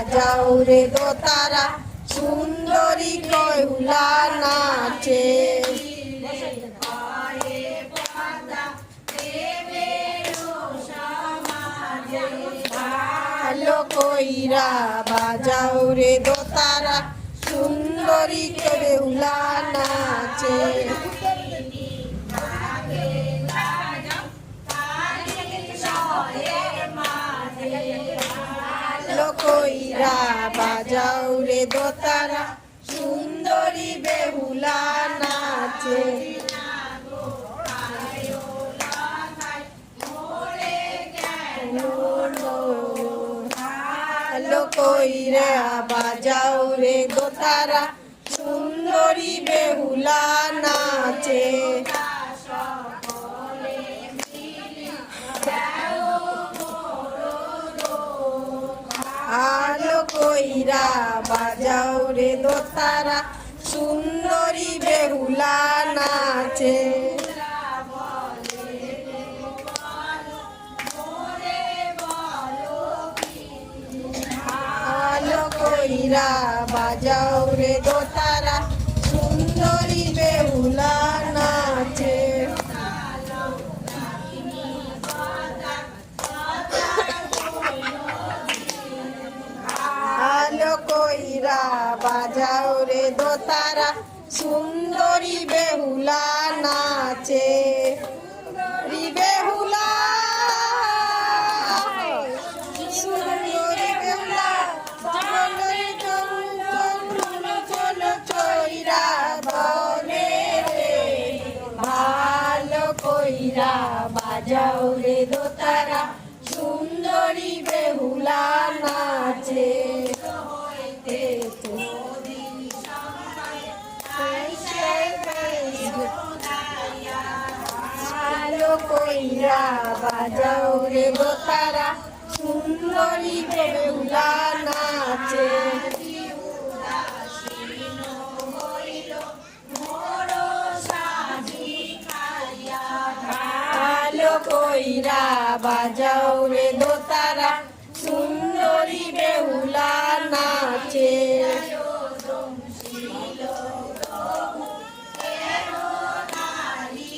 বাজাও রে দোতারা সুন্দরী বেহুলা নাচে। ভালো কইরা বাজাও রে দোতারা সুন্দরী বেহুলা নাচে। ভালো কইরা বাজাও রে দোতারা সুন্দরী বেহুলা নাচে। ভালো কইরা বাজাও রে দোতারা সুন্দরী বেহুলা নাচে। ভালো কইরা বাজাও রে দোতারা সুন্দরী বেহুলা নাচে। ভালো কইরা বাজাও রে দোতারা সুন্দরী বেহুলা নাচে। ভালো কইরা বাজাও রে দোতারা সুন্দরী বেহুলা নাচে। বেহুলা সুন্দরী বেহুলা চইরা বলে রে। ভালো কইরা বাজাও রে দোতারা সুন্দরী বেহুলা নাচে। ভালো কইরা বাজাও রে দোতারা সুন্দরী বেহুলা নাচে। ভালো কইরা বাজাও রে দোতারা